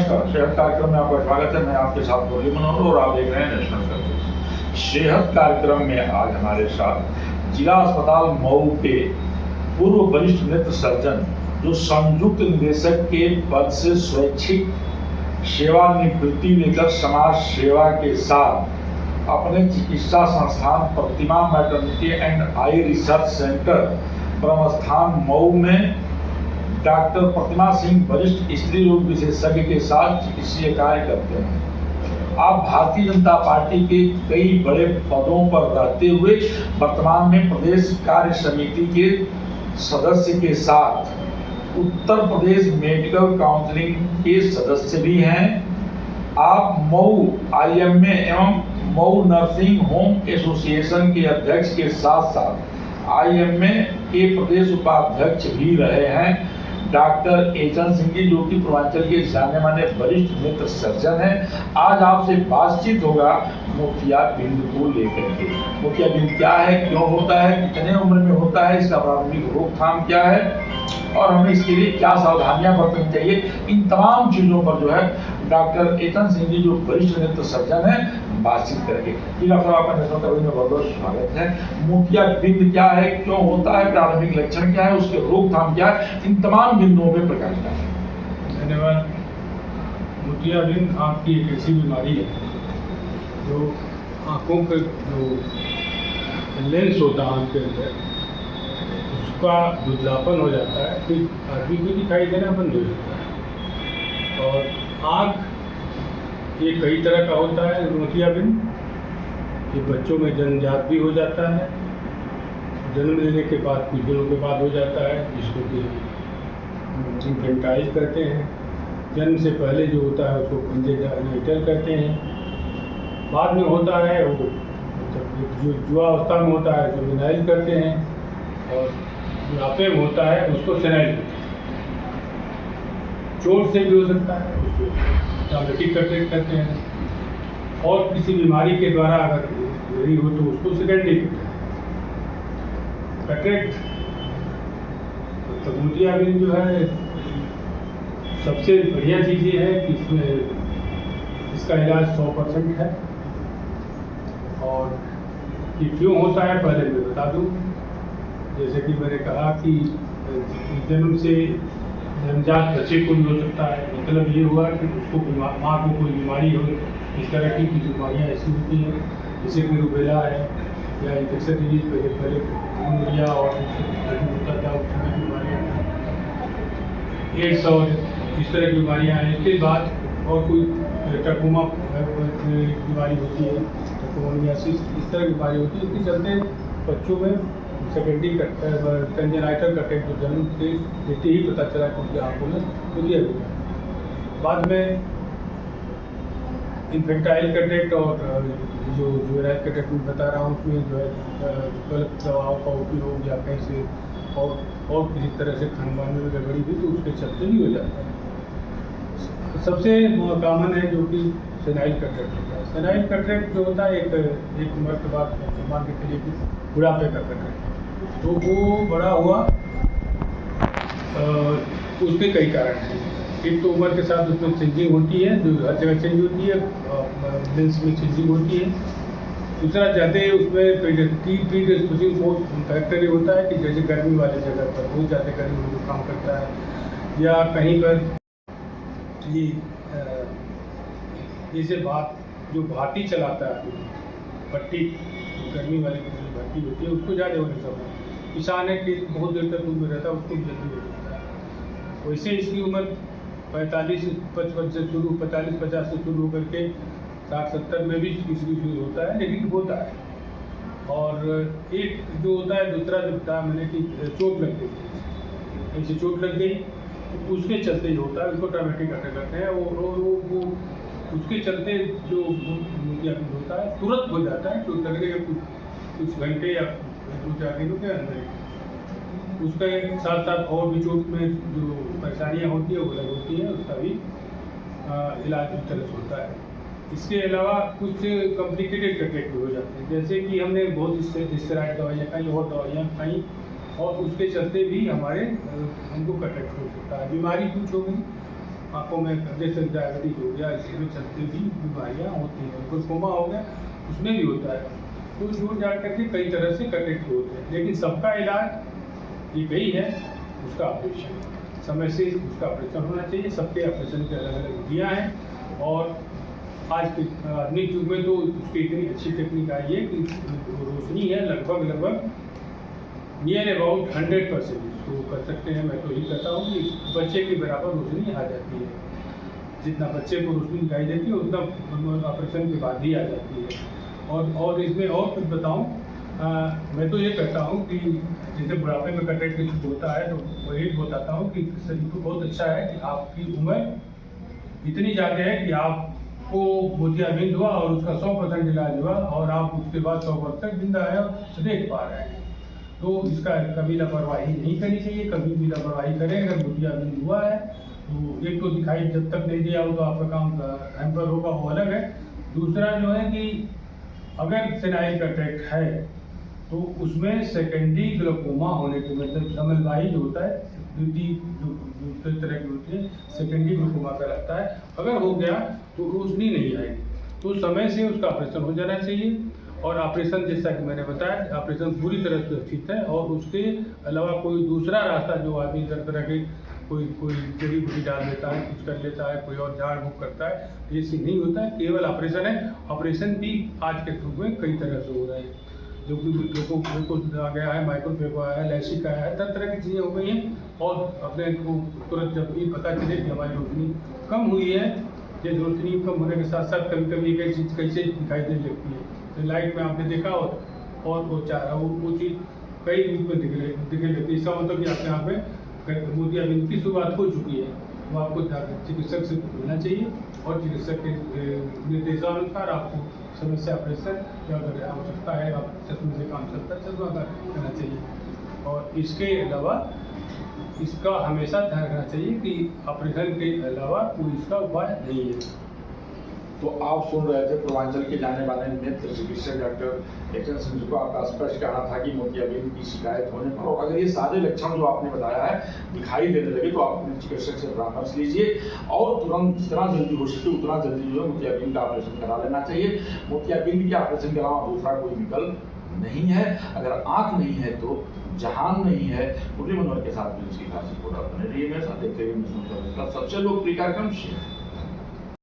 नमस्कार, सेहत कार्यक्रम में आपका स्वागत है। मैं आपके साथ मुरली मनोहर और आप देख रहे हैं नेशनल सर्विस। सेहत कार्यक्रम में आज हमारे साथ जिला अस्पताल मऊ के पूर्व वरिष्ठ नेत्र सर्जन जो संयुक्त निदेशक के पद से स्वैच्छिक सेवानिवृत्ति लेकर समाज सेवा के साथ अपने चिकित्सा संस्थान Pratima maternity and eye research centre Brahmasthan Mau में डॉक्टर प्रतिमा सिंह वरिष्ठ स्त्री रोग विशेषज्ञ के साथ चिकित्सीय कार्य करते हैं। आप भारतीय जनता पार्टी के कई बड़े पदों पर रहते हुए वर्तमान में प्रदेश कार्य समिति के सदस्य के साथ उत्तर प्रदेश मेडिकल काउंसिल के सदस्य भी हैं। आप मऊ IMA एवं मऊ नर्सिंग होम एसोसिएशन के अध्यक्ष के साथ साथ IMA के प्रदेश उपाध्यक्ष भी रहे हैं। डॉक्टर एचन सिंह जी जो कि पूर्वांचल के जाने माने वरिष्ठ नेत्र सर्जन हैं। आज आपसे बातचीत होगा मोतियाबिंद को लेकर के। मोतियाबिंद क्या है, क्यों होता है, कितने उम्र में होता है, इसका प्रारंभिक रोकथाम क्या है और हमें इसके लिए क्या सावधानियां बरतनी चाहिए, इन तमाम चीजों पर जो है डॉक्टर एचन सिंह जी जो वरिष्ठ नेत्र सर्जन है बातचीत करेंगे। जी डॉक्टर साहब, आपका नेशनल सर्विस में बहुत बहुत स्वागत है। मोतियाबिंद क्या है, क्यों होता है, प्रारंभिक लक्षण क्या है, उसके रोकथाम क्या है, इन तमाम बिंदुओं में प्रकाश डालें। धन्यवाद। मोतियाबिंद आँख की एक ऐसी बीमारी है जो आँखों के जो लेंस होता है आँख के अंदर उसका धुंधलापन हो जाता है, फिर आदमी को दिखाई देना बंद हो जाता है। और आँख ये कई तरह का होता है। मोतियाबिंद ये बच्चों में जन्मजात भी हो जाता है, जन्म लेने के बाद कुछ दिनों के बाद हो जाता है, जिसको कि इन्फेंटाइल कहते हैं। जन्म से पहले जो होता है उसको कंजेनिटल कहते हैं। बाद में होता है वो जो युवावस्था में होता है जो जुवेनाइल करते हैं, और बुढ़ापे में होता है उसको सेनाइल कहते हैं। चोट से भी हो सकता है, उसको डायबिटिक कैटरेक्ट कहते हैं, और किसी बीमारी के द्वारा अगर देरी हो तो उसको सेकेंडरी कैटरेक्ट। तो मोतियाबिंद जो है सबसे बढ़िया चीज़ ये है कि इसमें इसका इलाज 100% है। और ये क्यों होता है पहले मैं बता दूं। जैसे कि मैंने कहा कि जन्म से नवजात बच्चे को भी हो सकता है। मतलब ये हुआ कि उसको माँ को कोई बीमारी हो, इस तरह की कुछ बीमारियाँ ऐसी होती हैं जैसे कि रूबेला है या इन्फेक्शन डिजीज पहले निमोनिया और होता था उस समय बीमारियाँ, एड्स और इस तरह की बीमारियाँ हैं। इसके बाद और कोई ट्रकोमा बीमारी होती है, ट्रकोमोनियासिस, इस तरह की बीमारी होती है। इसके चलते बच्चों में सेकेंडरी कंजेनाइटल कैटरेक्ट जो जन्म से देते ही पता चला कि उनकी आँखों में मोतियाबिंद है। बाद में इन्फेंटाइल कैटरेक्ट और जो जुवेनाइल कैटरेक्ट में बता रहा हूँ उसमें जो है गलत दवाओं का उपयोग या कहीं से और किसी तरह से खानपान में गड़बड़ी हुई तो उसके चलते भी हो जाता है। सबसे कॉमन है जो कि सेनाइल कैटरेक्ट होता है। सेनाइल कैटरेक्ट जो होता है एक उम्र के बाद मान के चलिए कि बुढ़ापे का कैटरेक्ट, तो वो बड़ा हुआ उसके कई कारण हैं। एक तो उम्र के साथ उसमें चेंजिंग होती है, जो हर जगह चेंज होती है, लेंस में चेंजिंग होती है। दूसरा ज़्यादा उसमें प्रीडिस्पोजिंग फैक्टर ये होता है कि जैसे गर्मी वाली जगह पर बहुत ज़्यादा गर्मी में जो काम करता है, या कहीं पर ये जैसे जो भाटी चलाता है भट्टी, गर्मी वाली भट्टी होती है उसको ज़्यादा होने सकता है। किसान है कि बहुत देर तक धूप में रहता है उसको भी जल्दी हो सकता है। वैसे इसकी उम्र 45-55 से शुरू 45-50 से शुरू होकर के 60-70 में भी किसी की शुरू होता है, लेकिन होता है। और एक जो होता है दूसरा जो बताया मैंने कि चोट लग गई, ऐसी चोट लग गई उसके चलते जो होता है उसको ट्रॉमेटिक अटैक करते हैं। वो उसके चलते जो मोतियाबिंद होता है तुरंत हो जाता है, चोट लगने के कुछ घंटे या 2-4 दिनों के अंदर। उसके साथ साथ और भी चोट में जो परेशानियाँ होती है वो अलग होती है, उसका भी इलाज इस तरह से होता है। इसके अलावा कुछ कॉम्प्लिकेटेड कैटरेक्ट भी हो जाते हैं, जैसे कि हमने बहुत स्टेरॉइड दवाइयाँ खाई और दवाइयाँ खाई और उसके चलते भी हमको कैटरेक्ट हो सकता है। बीमारी कुछ हो गई आंखों में जैसे डायबिटीज हो गया, इसमें चलते भी बीमारियाँ होती हैं। ग्लूकोमा हो गया, उसमें भी होता है। तो जोड़ जाड़ करके कई तरह से कनेक्ट होते हैं, लेकिन सबका इलाज एक ही है, उसका ऑपरेशन। समय से उसका ऑपरेशन होना चाहिए। सबके ऑपरेशन के अलग अलग विधियाँ हैं, और आज के आधुनिक युग में तो उसकी इतनी अच्छी टेक्निक आई है कि रोशनी है लगभग नियर अबाउट 100% इसको कर सकते हैं। मैं तो यही कहता हूँ कि बच्चे के बराबर रोशनी आ जाती है। जितना बच्चे को रोशनी दिखाई देती है उतना ऑपरेशन के बाद ही आ जाती है। और इसमें और कुछ बताऊँ, मैं तो ये कहता हूँ कि जैसे बुढ़ापे में कटेक्ट कुछ होता है, तो वही बताता हूँ कि शरीर को बहुत अच्छा है कि आपकी उम्र इतनी ज़्यादा है कि आपको मोतियाबिंद हुआ और उसका 100% इलाज हुआ, और आप उसके बाद 100% जिंदा है और देख पा रहे हैं। तो इसका कभी लापरवाही नहीं करनी चाहिए। कभी भी लापरवाही करें अगर मोतियाबिंद हुआ है तो एक तो दिखाई जब तक नहीं दिया हो तो आपका काम हैम्पर होगा, वो अलग है। दूसरा जो है कि अगर सेनाइल कटेक्ट है तो उसमें सेकेंडरी ग्लूकोमा होने के मतलब समलवाही जो होता है, दूसरी तरह की होती है, सेकेंडरी ग्लूकोमा कहलाता है। अगर हो गया तो रोशनी नहीं आएगी, तो समय से उसका ऑपरेशन हो जाना चाहिए। और ऑपरेशन जैसा कि मैंने बताया, ऑपरेशन पूरी तरह सुरक्षित है, और उसके अलावा कोई दूसरा रास्ता जो आदमी तरह के कोई जड़ी बूटी डाल देता है, कुछ कर लेता है, कोई और झाड़ फूक करता है, ये चीज़ नहीं होता है। केवल ऑपरेशन है। ऑपरेशन भी आज के युग में कई तरह से हो रहे हैं, जो कि लोगों को आ गया है, माइक्रोवेव आया है, लैसिक आया है, तरह की चीज़ें हो गई हैं। और अपने को तुरंत जब ये पता चले कि हमारी रोशनी कम हुई है, ये रोशनी कम होने के साथ साथ कभी कभी एक चीज़ कैसे दिखाई देने लगती है, तो लाइट में आपने देखा और वो चीज़ कई रूप में दिखने लगती है। इसका मतलब कि आपके यहाँ पे मोतियाबिंद की शुरुआत हो चुकी है। वो आपको चिकित्सक से मिलना चाहिए, और चिकित्सक के निर्देशानुसार आपको समय से ऑपरेशन या अगर आवश्यकता है, आप चश्मे से काम चलता है, चश्मा करना चाहिए। और इसके अलावा इसका हमेशा ध्यान रखना चाहिए कि ऑपरेशन के अलावा कोई इसका उपाय नहीं है। तो आप सुन रहे थे पूर्वांचल के जाने माने नेत्र चिकित्सक doctor H N Singh ji को। आपका स्पष्ट कहना था कि मोतियाबिंद की शिकायत होने पर, और अगर ये सारे लक्षण जो आपने बताया है दिखाई देने लगे, तो आप अपने चिकित्सक से परामर्श लीजिए, और तुरंत जितना जल्दी हो सके उतना जल्दी जो है मोतियाबिंद का ऑपरेशन करा लेना चाहिए। मोतियाबिंद के ऑपरेशन के अलावा दूसरा कोई विकल्प नहीं है। अगर आँख नहीं है तो जहान नहीं है। मुरली मनोहर के साथ भी उसकी खास रिपोर्ट बने रही है। मेरे साथ देखते हुए सबसे लोकप्रिय कार्यक्रम शेयर।